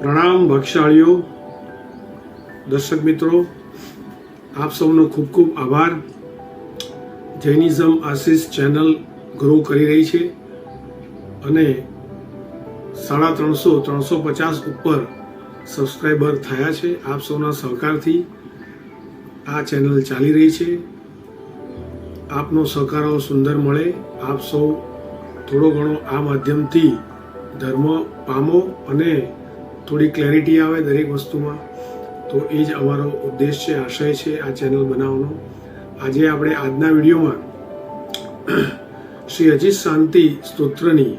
પ્રણામ ભક્ષાળીઓ, દર્શક મિત્રો, આપ સૌનો ખૂબ ખૂબ આભાર. જૈનિઝમ આશીષ ચેનલ ગ્રો કરી રહી છે અને 350 ઉપર સબસ્ક્રાઈબર થયા છે. આપ સૌના સહકારથી આ ચેનલ ચાલી રહી છે. આપનો સહકારો સુંદર મળે, આપ સૌ થોડો ઘણો આ માધ્યમથી ધર્મ પામો અને થોડી ક્લેરિટી આવે દરેક વસ્તુમાં, તો એ જ અમારો ઉદ્દેશ છે, આશય છે આ ચેનલ બનાવવાનો. આજે આપણે આજના વિડીયોમાં શ્રી અજીત શાંતિ સ્તોત્રની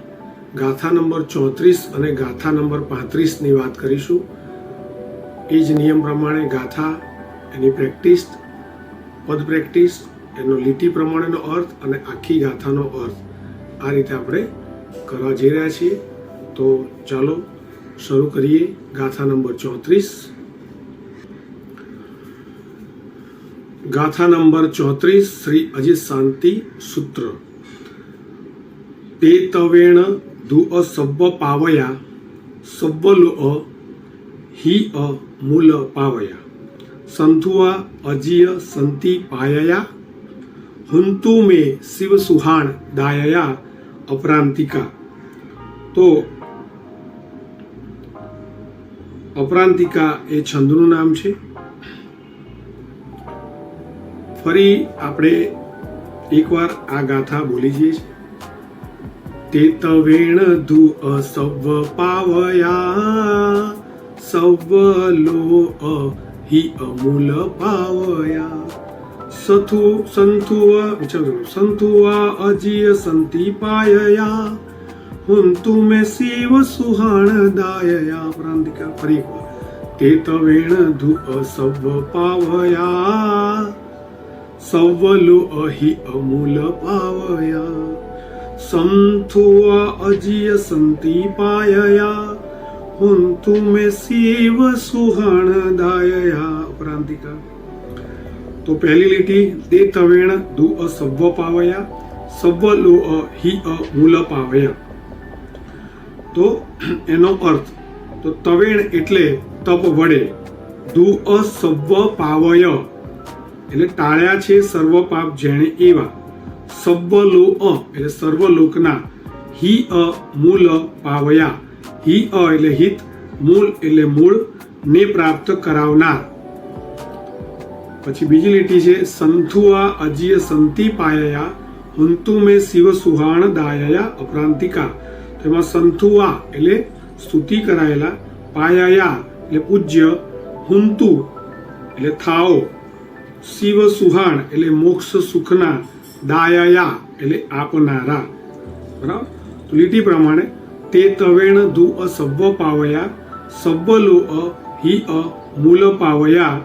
ગાથા નંબર 34 અને ગાથા નંબર 35ની વાત કરીશું. એ જ નિયમ પ્રમાણે ગાથા, એની પ્રેક્ટિસ, પદ પ્રેક્ટિસ, એનો લીટી પ્રમાણેનો અર્થ અને આખી ગાથાનો અર્થ, આ રીતે આપણે કરવા જઈ રહ્યા છીએ. તો ચાલો શરૂ કરીએ. ગાથા નંબર 34. ગાથા નંબર 34 શ્રી અજીત શાંતિ સૂત્ર. તે તવેણ દુઅ સબ્બ પાવયા સબ્બ લો હિ અ મૂલ પાવયા સંથુઆ અજીય સંતિ પાયયા હુંતુ મે શિવ સુહાણ દાયયા અપરાંતિકા. તો અપરાંતિકા એ છંદનું નામ છે. ફરી આપણે એકવાર આ ગાથા બોલી જઈએ છીએ. તે તવેણ ધુ સવ પાવયા સવ લો હિ અમૂલ પાવયા સંથુઆ અજીય સંતિ પાયયા હુંતુ મે શિવ સુહાણ દાયયા પ્રાંતિકા. ફરી એકવાર. તે તવેણ ધુ સવ પાવયા સવ લો હિ અમૂલ પાવયા સંથુઆ અજીય સંતિ પાયયા હુંતુ મે શિવ સુહાણ દાયયા પ્રાંતિકા. તો પહેલી લીટી, તે તવેણ ધુ સવ પાવયા સવ લો હિ મૂલ પાવયા. તો એનો અર્થ, તો તવેણ એટલે તપ વડે, ધુ સવ પાવય એટલે ટાળ્યા છે સર્વ પાપ જેણે એવા, સબ્બ લો એટલે સર્વલોકના, હિ મૂલ પાવયા, હિ એટલે હિત, મૂળ એટલે મૂળ, ને પ્રાપ્ત કરાવનાર. પછી બીજી લીટી છે, સંથુઆ અજીય સંતિ પાયયા હુંતુ મે શિવ સુહાણ દાયયા અપ્રાંતિકા. તેમાં સંથુઆ એટલે સ્તુતિ કરાયેલા, પાયયા એટલે પૂજ્ય, હુંતુ એટલે થાઓ, શિવ સુહાણ એટલે મોક્ષ સુખના, દાયયા એટલે આપનારા. બરાબર. તો લીટી પ્રમાણે, તે તવેણ ધુ સબ્બ પાવયા સબ્બ લો હિ મૂલ પાવયા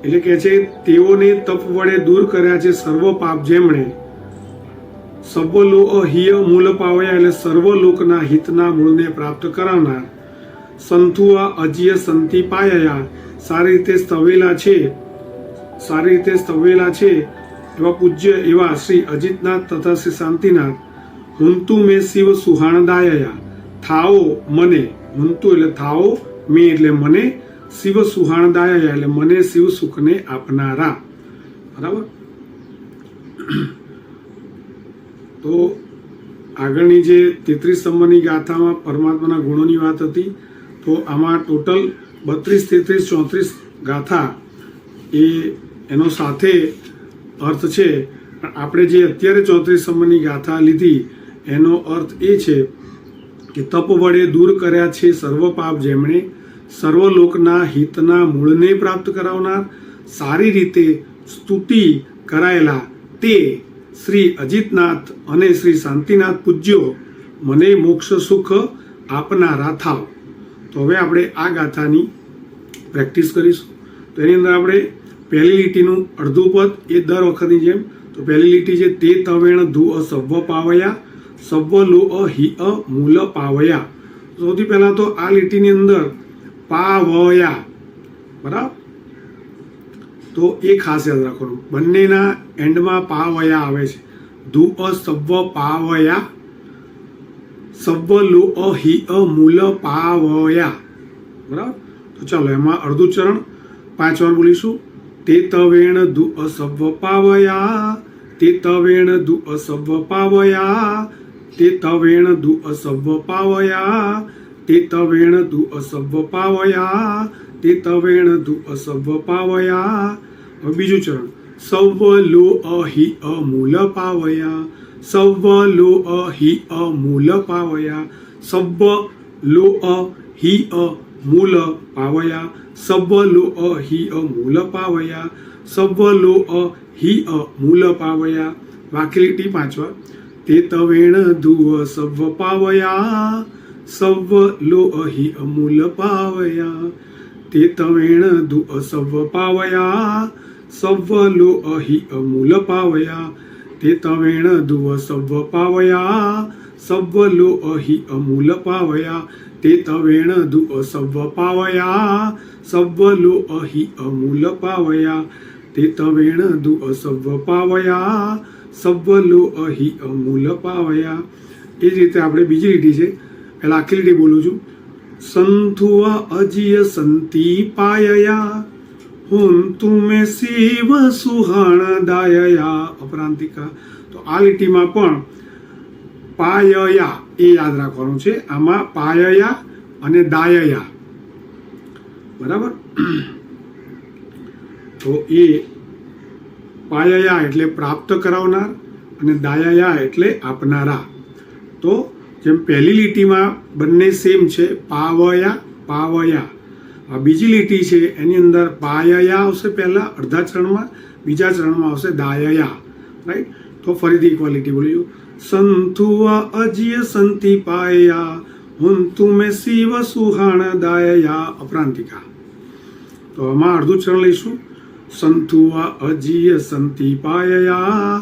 એટલે કે છે તેઓને તપ વડે દૂર કર્યા છે સર્વ પાપ જેમણે, સબ્બ લો હિ મૂલ પાવયા એટલે સર્વલોકના હિતના મૂળને પ્રાપ્ત કરાવનાર, સંથુઆ અજીય સંતિ પાયયા સારી રીતે સ્તવેલા છે એવા પૂજ્ય એવા શ્રી અજીતનાથ તથા શ્રી શાંતિનાથ, હુંતુ મે શિવ સુહાણ દાયયા થાઓ મને, હુંતુ એટલે થાઓ, મે એટલે મને, શિવ સુહાણ દાયયા એટલે મને શિવ સુખને આપનારા. બરાબર. તો આગળની જે 33 નંબરની ગાથામાં પરમાત્માના ગુણોની વાત હતી, તો આમાં ટોટલ 32, 33, 34 ગાથા એનો સાથે અર્થ છે. પણ આપણે જે અત્યારે 34 નંબરની ગાથા લીધી એનો અર્થ એ છે કે તપ વડે દૂર કર્યા છે સર્વ પાપ જેમણે, સર્વલોકના હિતના મૂળને પ્રાપ્ત કરાવનાર, સારી રીતે સ્તુતિ કરાયેલા તે શ્રી અજીતનાથ અને શ્રી શાંતિનાથ પૂજ્યો મને મોક્ષ સુખ આપનારા થાવ. તો હવે આપણે આ ગાથાની પ્રેક્ટિસ કરીશું. તો એની અંદર આપણે પહેલી લીટીનું અડધું પદ એ દર વખતની જેમ. તો પહેલી લીટી છે, તે તવેણ ધુ સવ્વ પાવયા સવ્વ લો હિ મૂલ પાવયા. સૌથી પહેલા તો આ લીટીની અંદર પાવયા, બરાબર. તો એ ખાસ યાદ રાખવાનું, બંનેના એન્ડમાં પાવયા આવે છે. ધુ સવ્વ પાવયા સવ્વ લો હિ મૂલ પાવયા. બરાબર. તો ચાલો એમાં અડધું ચરણ 5 વાર બોલીશું. તે તવેણ દુ અસવ પાવયા, તે તવેણ દુ અસવ પાવયા, તે તવેણ દુ અસવ પાવયા, તે તવેણ દુ અસવ પાવયા, તે તવેણ દુ અસવ પાવયા. હવે બીજું ચરણ. સવ લો અહિ અમૂલ પાવયા, સવ લો અહિ અમૂલ પાવયા, સવ લો અહિ અમૂલ પાવયા, સવ લો અહિ અમૂલ પાવયા, સવ લો અહિ અમૂલ પાવયા. વાકી લીટી 5 વાર. તે તવેણ ધુવ સવ પાવયા, સવ લો અહિ અમૂલ પાવયા, તે તવેણ ધુ સવ પાવયા, સવ લો અહિ અમૂલ પાવયા, તે તવેણ ધુવ સવ પાવયા, સવ લો અહિ અમૂલ પાવયા, તે તવેણ ધુવ સવ પાવયા, સવ લો અહિ અમૂલ પાવયા, તે તવેણ ધુવ સવ પાવયા, સવ લો અહિ અમૂલ પાવયા. એ જ રીતે આપણે બીજી લીટી છે, પહેલા આખી લીટી બોલું છું. સંથુઆ અજીય સંતી પાયયા, હુંતુ મે શિવ સુહાણ દાયયા અપરાંતિકા. તો આ લીટીમાં પણ પાયયા એ યાદ રાખવાનું છે. આમાં પાયયા અને દાયયા, બરાબર. તો એ પાયયા એટલે પ્રાપ્ત કરાવનાર અને દાયયા એટલે આપનારા. તો જેમ પહેલી લીટીમાં બંને સેમ છે, પાવયા પાવયા. આ બીજી લીટી છે એની અંદર પાયયા આવશે પહેલા અડધા ચરણમાં, બીજા ચરણમાં આવશે દાયયા. રાઈટ. તો ફરીથી એકવાર લીટી બોલીશું. સંથુઆ અજીય સંતિ પાયયા, હુંતુ મે શિવ સુહાણ દાયયા અપરાંતિકા. તો આમાં અડધું ચરણ લઈશું. સંથુઆ અજીય સંતિ પાયયા,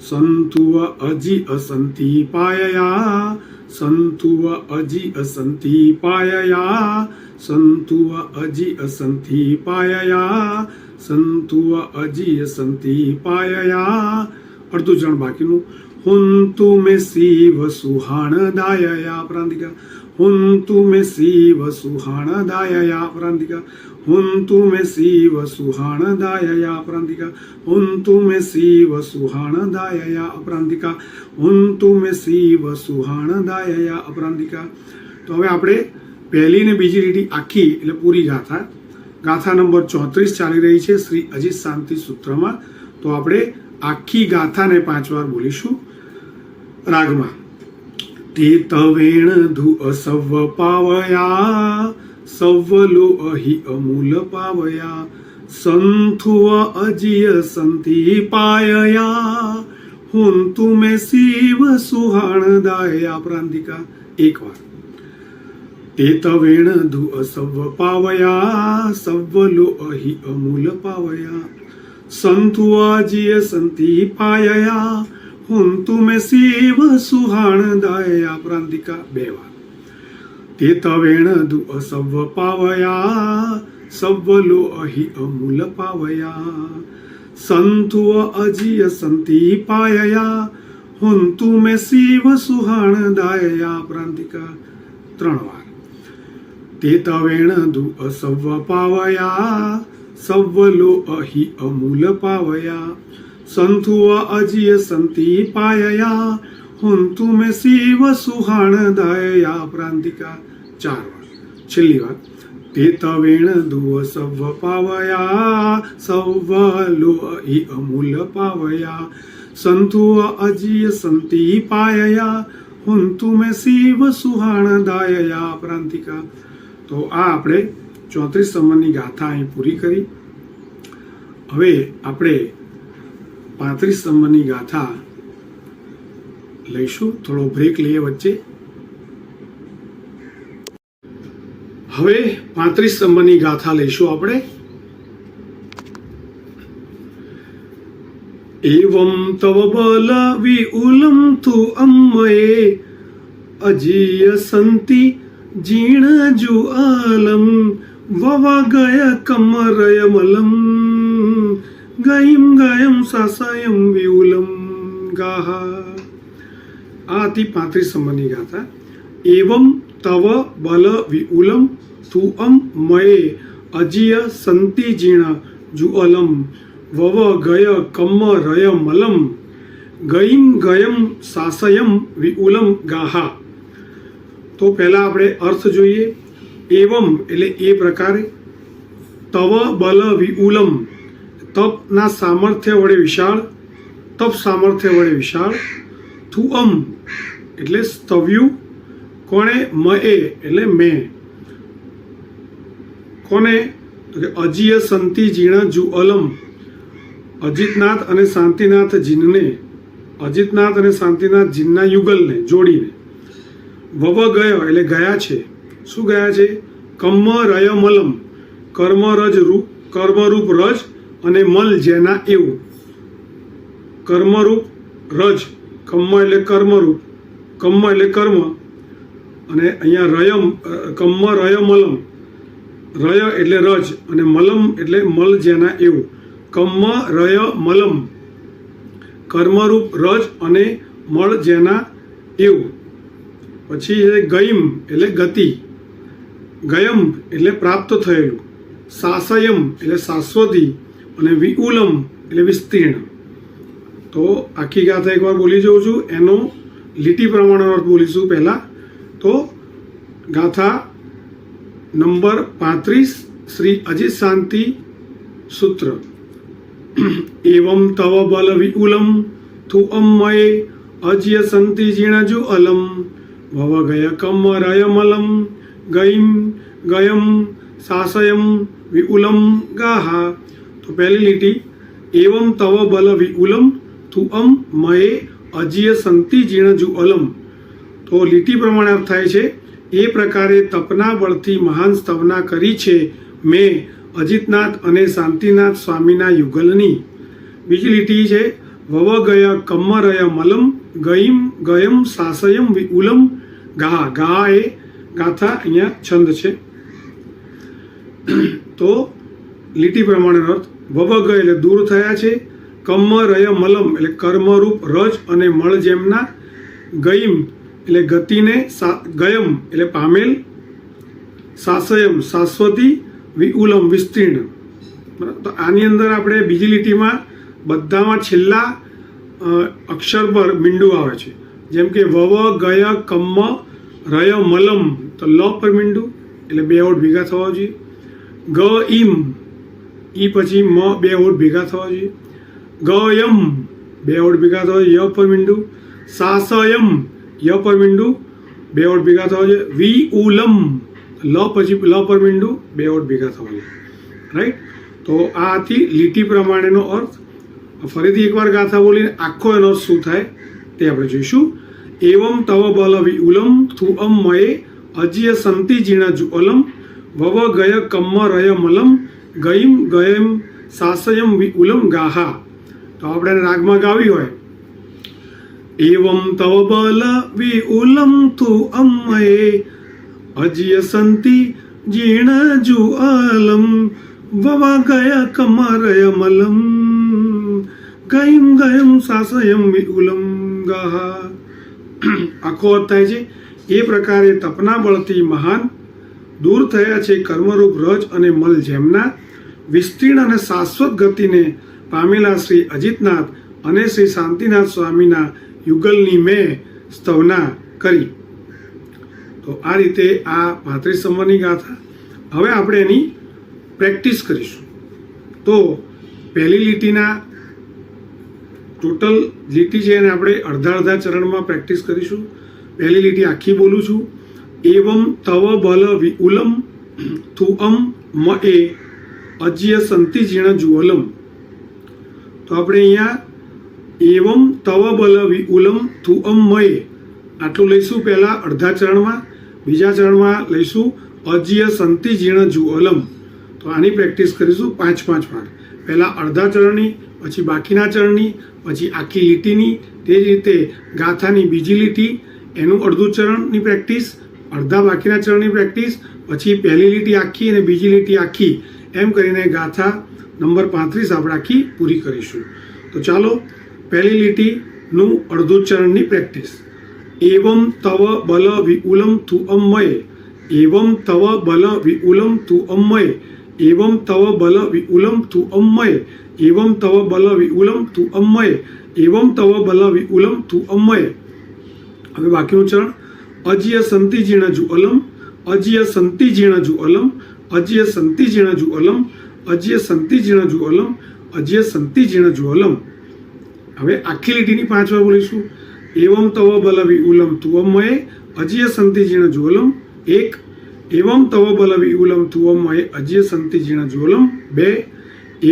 સંથુઆ અજી અસંતિ પાયયા, સંથુઆ અજી અસંતિ પાયયા, સંથુઆ અજી અસંતિ પાયયા, સંથુઆ અજી અસંતિ પાયયા. અડધું ચરણ બાકીનું. હુંતુ મે શિવ સુહાણ દાયયા અપરાંતિકા, હુંતુ મે શિવ સુહાણ દાયયા અપરાંતિકા, હુંતુ મે શિવ સુહાણ દાયયા અપરાંતિકા, હુંતુ મે શિવ સુહાણ દાયયા અપરાંતિકા, હુંતુ મે શિવ સુહાણ દાયયા અપરાંતિકા. તો હવે આપણે પહેલી ને બીજી લીટી આખી એટલે પૂરી ગાથા, ગાથા નંબર 34 ચાલી રહી છે શ્રી અજીત શાંતિ સૂત્રમાં. તો આપણે આખી ગાથાને 5 વાર બોલીશું રાગમાં. તે તવેણ ધુ અસવ પાવયા, સવ લો અહિ અમૂલ પાવયા, સંથુઆ અજીય સંતિ પાયયા, હુંતુ મે શિવ સુહાણ દાયયા પ્રાંતિકા. એક વાર. તે તવેણ ધુ અસવ પાવયા, સવ લો અહિ અમૂલ પાવયા, સંથુઆ અજીય સંતિ પાયયા, હુંતુ મે શિવ સુહાણ દાયયા પ્રાંતિકા. 2 વાર. તે તવેણ ધુ અસવ પાવયા, સવ લો અહિ અમૂલ પાવયા, સંથુઆ અજીય સંતિ પાયયા, હુંતુ મે શિવ સુહાણ દાયયા પ્રાંતિકા. 3 વાર. તે તવેણ ધુ અસવ પાવયા, સવ લો અહિ અમૂલ પાવયા, સંથુઆ અજીય સંતિ પાયયા, હુંતુ મે શિવ સુહાણ દાયયા પ્રાંતિકા. 4 વાર. છેલ્લી વાર. તે તવેણ ધુ અસવ પાવયા, સવ લો અહિ અમૂલ પાવયા, સંથુઆ અજીય સંતિ પાયયા, હુંતુ મે શિવ સુહાણ દાયયા પ્રાંતિકા. તો આ આપણે 34 સ્તંભની ગાથા અહીં પૂરી કરી. હવે આપણે 35 સ્તંભની ગાથા લઈશું. થોડો બ્રેક લઈએ વચ્ચે. હવે 35 સ્તંભની ગાથા લઈશું આપણે. એવં તવ બલ વિઉલમ તુ અમ્મયે અજીય સંતિ જીણ જુઆલમ વવગય કમરયમલમ ગયમ ગયમ સાસયમ વિઉલમ ગાહ. આ હતી 35 સ્તંભની ગાથા. એવમ તવ બલ વિઉલમ તુઅમ મયે અજીય સંતિ જીણ જુઅલમ વવ ગય કમ્મ રય મલમ ગઈમ ગયમ સાસયમ વિઉલમ ગાહા. તો પહેલા આપણે અર્થ જોઈએ. એવમ એટલે એ પ્રકારે, તવ બલ વિઉલમ તપના સામર્થ્ય વડે વિશાળ, તપ સામર્થ્ય વડે વિશાળ, થુઅમ એટલે સ્તવ્યું, કોણે? મએ એટલે મેં, કોને? તો કે અજીય સંતિ જીણ જુઅલમ અજિતનાથ અને શાંતિનાથ જીનને, અજિતનાથ અને શાંતિનાથ જીનના યુગલને જોડીને. વવ ગયો એટલે ગયા છે. શું ગયા છે? કમ્મ રય મલમ કર્મરજ રૂપ, કર્મરૂપ રજ અને મલ જેના એવું. કર્મરૂપ રજ, કમ્મ એટલે કર્મરૂપ, કમ્મ એટલે કર્મ, અને અહીંયા રયમ કમ્મ રય મલમ, રય એટલે રજ અને મલમ એટલે મલ જેના એવું. કમ્મ રય મલમ કર્મરૂપ રજ અને મળ જેના એવું. પછી ગઈમ એટલે ગતિ, ગયમ એટલે પ્રાપ્ત થયેલું, સાસયમ એટલે શાશ્વતી, અને વિઉલમ એટલે વિસ્તીર્ણ. તો આખી ગાથા એકવાર બોલી જાઉં છું, એનો લીટી પ્રમાણેનો અર્થ બોલીશું પહેલા. તો ગાથા નંબર 35 શ્રી અજિત શાંતિ સૂત્ર. એવમ તવ બલ વિઉલમ થુઅમ મયે અજ્ય સંતિ જીણ જુઅલમ ભવ ગય કમ્મ રય મલમ ગઈમ ગયમ સાસયમ વિઉલમ ગાહા. તો પહેલી લીટી, એવમ તવ બલ વિઉલમ થુઅમ મયે અજ્ય સંતિ જીણ જુઅલમ. તો લીટી પ્રમાણે અર્થ થાય છે, એ પ્રકારે તપના બળથી મહાન સ્તવના કરી છે મેં અજિતનાથ અને શાંતિનાથ સ્વામીના યુગલની. બીજી લીટી છે, વવ ગય કમ્મ રય મલમ ગઈમ ગયમ સાસયમ વિઉલમ ગા. ગા એ ગાથા અહીંયા છંદ છે. તો લીટી પ્રમાણે અર્થ, વવ ગય એટલે દૂર થયા છે, કમ્મ રય મલમ એટલે કર્મરૂપ રજ અને મળ જેમના, ગઈમ એટલે ગતિને, ગયમ એટલે પામેલ, સાસયમ શાશ્વતી, વિઉલમ વિસ્તીર્ણ. તો આની અંદર આપણે બીજી લીટીમાં બધામાં છેલ્લા અક્ષર પર મીંડું આવે છે. જેમ કે વવ ગય કમ્મ રય મલમ, તો લ પર મીંડું એટલે બે ઓઠ ભેગા થવા જોઈએ. ગ ઇમ, ઈ પછી મ બે ઓઠ ભેગા થવા જોઈએ. ગયમ બે ઓઠ ભેગા થવા જોઈએ, ય પર મીંડું. સાસયમ ય પર મીંડું બે ઓઠ ભેગા થવા જોઈએ. વિઉલમ લ પછી લ પર મીંડું બે ઓઠ ભેગા થવા જોઈએ. રાઈટ. તો આ હતી લીટી પ્રમાણેનો અર્થ. ફરીથી એકવાર ગાથા બોલીને આખો એનો અર્થ શું થાય તે આપણે જોઈશું. એવમ તવ બલ વિઉલમ થુઅમ મયે અજ્ય સંતિ જીણ જુઅલમ વવ ગય કમ્મ રય મલમ ગઈમ ગયમ સાસયમ વિઉલમ ગાહા. તો આપણે રાગમાં ગાવી હોય, એવમ તવ બલ વિઉલમ થુઅમ મયે અજ્ય સંતિ જીણ જુઅલમ વવ ગય કમ્મ રય મલમ ગઈમ ગયમ સાસયમ વિઉલમ ગાહા. આખો અર્થ થાય છે, એ પ્રકારે તપના બળથી મહાન દૂર થયા છે કર્મરૂપ રજ અને મલ જેમના, વિસ્તીર્ણ અને શાશ્વત ગતિને પામેલા શ્રી અજિતનાથ અને શ્રી શાંતિનાથ સ્વામીના યુગલની મેં સ્તવના કરી. તો આ રીતે આ 35 સંવરની ગાથા. હવે આપણે એની પ્રેક્ટિસ કરીશું. તો પહેલી લીટીના ટોટલ લીટી છે એને આપણે અડધા અડધા ચરણમાં પ્રેક્ટિસ કરીશું. પહેલી લીટી આખી બોલું છું. એવમ તવ બલ વિઉલમ થુઅમ મયે અજ્ય સંતિ જીણ જુઅલમ. તો આપણે અહીંયા એવમ તવ બલ વિઉલમ થુઅમ મયે આટલું લઈશું પહેલા અડધા ચરણમાં. બીજા ચરણમાં લઈશું અજ્ય સંતિ જીણ જુઅલમ. તો આની પ્રેક્ટિસ કરીશું 5-5 ભાગ. પહેલા અડધા ચરણની, પછી બાકીના ચરણની, પછી આખી લીટીની. તે જ રીતે ગાથાની બીજી લીટી, એનું અડધું ચરણની પ્રેક્ટિસ, અડધા બાકીના ચરણની પ્રેક્ટિસ, પછી પહેલી લીટી આખી અને બીજી લીટી આખી, એમ કરીને ગાથા નંબર 35 આપણે આખી પૂરી કરીશું. તો ચાલો પહેલી લીટીનું અડધું ચરણની પ્રેક્ટિસ. एवं तव बल विपुलं तु अम्मये एवं तव बल विपुलं तु अम्मये एवं तव बल विपुलं तु अम्मये एवं तव बल विपुलं तु अम्मये एवं तव बल विपुलं तु अम्मये। હવે બાકીનું ચરણ અજ્ય સંતિ જીણ જુઅલમ અજ્ય સંતિ જીણ જુઅલમ અજ્ય સંતિ જીણ જુઅલમ અજ્ય સંતિ જીણ જુઅલમ અજ્ય સંતિ જીણ જુઅલમ। હવે આખી લીટીની 5 વાર બોલીશું। એવમ તવ બલ વિઉલમ તુઅમયે અજ્ય સંતિ જીણ જુઅલમ 1 એવમ તવ બલ વિઉલમ તુઅમયે અજ્ય સંતિ જીણ જુઅલમ 2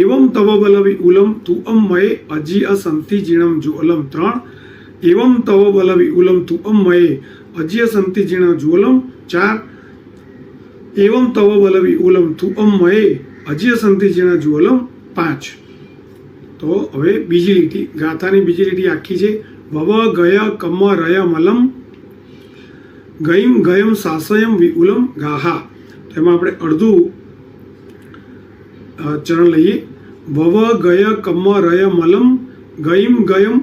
એવમ તવ બલ વિઉલમ તુઅમયે અજ્ય સંતિ જીણમ જુઅલમ 3 एवं तव बल विपुलं तु अम्मये अज्य संति जीण जुअलम 4 एवं तव बल विपुलं तु अम्मये अज्य संति जीण जुअलम 5। तो हवे बीजी लीटी गाथानी बीजी लीटी आखी छे वव गय कम रय मलम गयम गयम सासयम विपुलम गाहा। तो एमां आपणे अर्धुं चरण लईए। वव गय कम रय मलम गयम गयम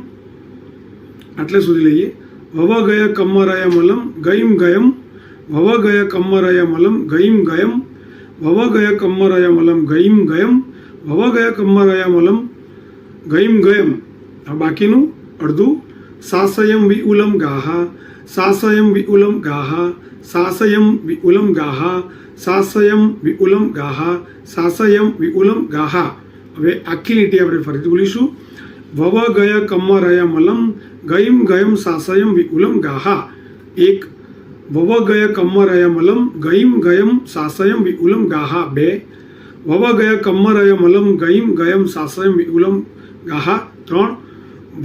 आटले सुधी लईए। वव गय कम्मराय मलम गयम गयम वव गय कम्मराय मलम गयम गयम वव गय कम्मराय मलम गयम गयम वव गय कम्मराय मलम गयम गयम। आ बाकीनुं अर्धुं सासयम विउलम गाहा सासयम विउलम गाहा सासयम विउलम गाहा सासयम विउलम गाहा सासयम विउलम गाहा। हवे आखी लीटी आपणे फरीथी बोलीशुं। वव गय कम्मराय मलम गयम गयम सासयम विपुलम गाहा 1 वव गय कम्मराय मलम गयम गयम सासयम विपुलम गाहा 2 वव गय कम्मराय मलम गयम गयम सासयम विपुलम गाहा 3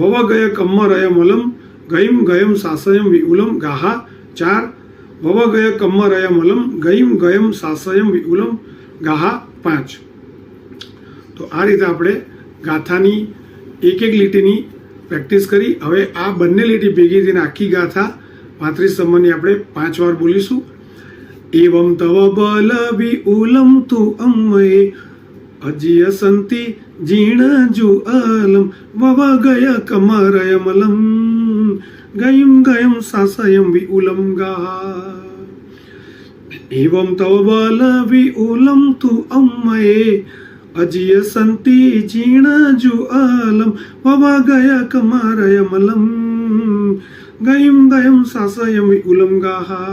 वव गय कम्मराय मलम गयम गयम सासयम विपुलम गाहा 4 वव गय कम्मराय मलम गयम गयम सासयम विपुलम गाहा 5। तो आ रीते आपणे गाथानी एक एक लीटीनी प्रेक्टिस करी। हवे आ बंने लीटी भेगी थईने आखी गाथा 35 नंबरनी आपणे 5 वार बोलीशुं। एवं तव बल विपुलं तु अम्मये अज्य संति जीण जुअलम वव गय कमरय मलम गयम गयम सासयम विपुलं गाहा। एवं तव बल विपुलं तु अम्मये अज्य संति जीण जुअलम वव गय कमरय मलम गयम गयम सासयम विपुलं गाहा।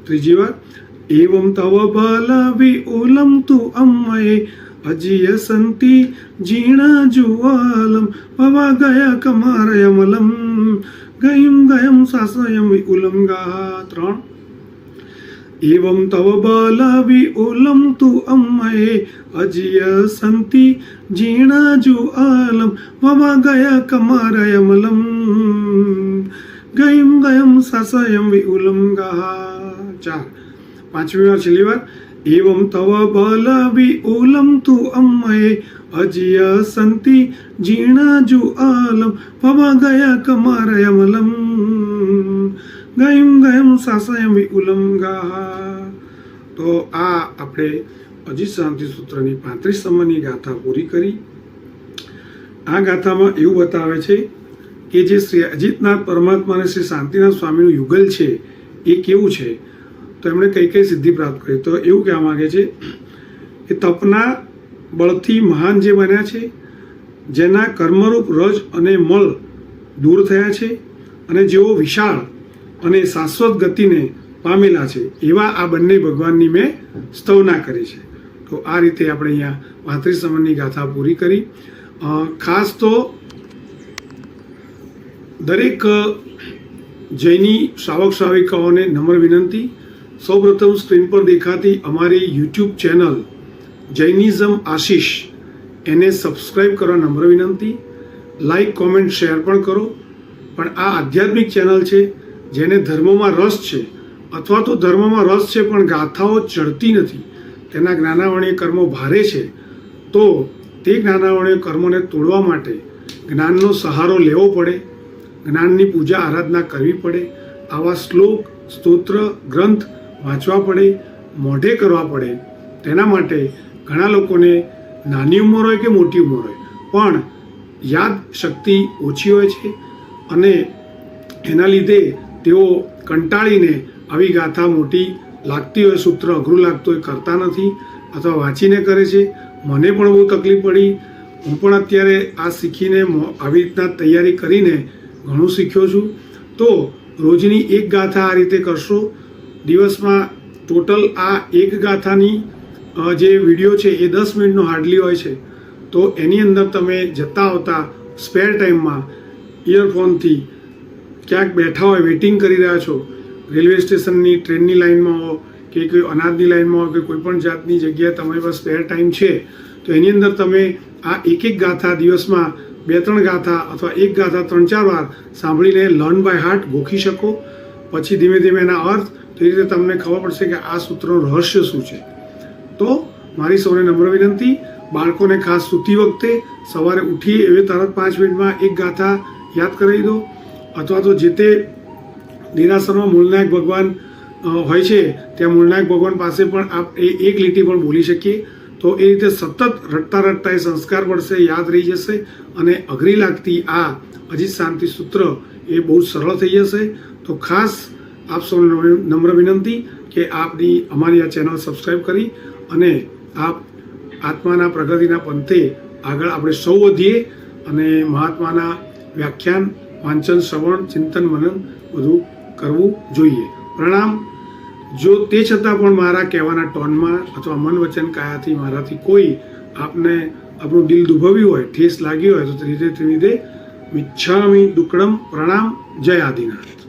त्रीजी वार एवं तव बल विपुलं तु अम्मये अज्य संति जीण जुअलम वव गय कमरय मलम गयम गयम सासयम विपुलं गाहा। 3 एवं तव बल विपुलं तु अम्मये अज्य संति जीण जुअलम वव गय कमरय मलम गयम गयम सासयम विपुलं गाहा। 4 5મી વાર છેલ્લી વાર एवं तव बल विपुलं तु अम्मये अज्य संति जीण जुअलम वव गय कमरय मलम गयम गयम सासयम विपुलं गाहा। तो आ आपणे अजित शांति सूत्रनी 35 नंबरनी गाथा पूरी करी। आ गाथामां एवुं बतावे छे के जे श्री अजितनाथ परमात्मा ने श्री शांतिनाथ स्वामीनुं युगल छे ए केवुं छे। तो एमणे कई कई सिद्धि प्राप्त करी। तो एवुं कहेवा मांगे छे के तपना बळथी महान जे बन्या छे जेना कर्मरूप रज अने मल दूर थया छे अने जेओ विशाळ अने शाश्वत गतिने पामेला छे एवा आ बंने भगवाननी मैं स्तवना करी छे। तो आ रीते आपणे अहींया 35 नंबरनी गाथा पूरी करी। खास तो दरेक जैनी श्रावक श्राविकाओने नम्र विनंती। सौप्रथम स्क्रीन पर देखाती अमारी यूट्यूब चैनल जैनिज्म आशीष एने सब्सक्राइब करवा नम्र विनंती। लाइक कॉमेंट शेर पण करो। पण आ आध्यात्मिक चैनल छे जेने धर्ममां रस छे अथवा तो धर्ममां रस छे पण गाथाओ चढ़ती नथी तेना ज्ञानावरणीय कर्मो भारे छे तो ते ज्ञानावरणीय कर्मोने तोड़वा माटे ज्ञाननो सहारो लेवो पड़े। ज्ञाननी पूजा आराधना करवी पड़े। आवा श्लोक स्तोत्र ग्रंथ वाँचवा पड़े मोढे करवा पड़े। तेना माटे घणा लोकोने नानी उमर होय के मोटी उमर होय पण याद शक्ति ओછી होय छे अने एना लीधे તેઓ કંટાળીને આવી ગાથા મોટી લાગતી હોય, સૂત્ર અઘરું લાગતું હોય કરતા નથી અથવા વાંચીને કરે છે. મને પણ બહુ તકલીફ પડી. હું પણ અત્યારે આ શીખીને આવી રીતના તૈયારી કરીને ઘણું શીખ્યો છું. તો રોજની એક ગાથા આ રીતે કરશો. દિવસમાં ટોટલ આ એક ગાથાની જે વિડીયો છે એ 10 મિનિટનો હાર્ડલી હોય છે. તો એની અંદર તમે જતા આવતા સ્પેર ટાઈમમાં ઇયરફોનથી ક્યાંક બેઠા હોય, વેઇટિંગ કરી રહ્યા છો, રેલવે સ્ટેશનની ટ્રેનની લાઇનમાં હો કે કોઈ અનાજની લાઇનમાં હો કે કોઈ પણ જાતની જગ્યાએ તમારી પાસે સ્પેર ટાઈમ છે, તો એની અંદર તમે આ એક ગાથા દિવસમાં 2-3 ગાથા અથવા એક ગાથા 3-4 વાર સાંભળીને લર્ન બાય હાર્ટ ગોખી શકો. પછી ધીમે ધીમે એના અર્થ, તે રીતે તમને ખબર પડશે કે આ સૂત્રનું રહસ્ય શું છે. તો મારી સૌને નમ્ર વિનંતી, બાળકોને ખાસ સૂતી વખતે સવારે ઉઠી એવી તરત 5 મિનિટમાં એક ગાથા યાદ કરાવી દો. અથવા તો જે તે દેરાસરમાં મૂળનાયક ભગવાન હોય છે ત્યાં મૂળનાયક ભગવાન પાસે પણ આપ એક લીટી પણ બોલી શકીએ. તો એ રીતે સતત રટતા રટતા એ સંસ્કાર પડશે, યાદ રહી જશે અને અઘરી લાગતી આ અજીત શાંતિ સૂત્ર એ બહુ સરળ થઈ જશે. તો ખાસ આપ સૌને નમ્ર વિનંતી કે આપની અમારી આ ચેનલ સબસ્ક્રાઈબ કરી અને આપ આત્માના પ્રગતિના પંથે આગળ આપણે સૌ વધીએ અને મહાત્માના વ્યાખ્યાન, વાંચન, શ્રવણ, ચિંતન, મનન બધું કરવું જોઈએ. પ્રણામ. જો તે છતાં પણ મારા કહેવાના ટોનમાં અથવા મન વચન કાયાથી મારાથી કોઈ આપને આપણું દિલ દુભાવ્યું હોય, ઠેસ લાગી હોય તો ત્રિવિધે મિચ્છામિ દુક્કડમ. પ્રણામ. જય આદિનાથ.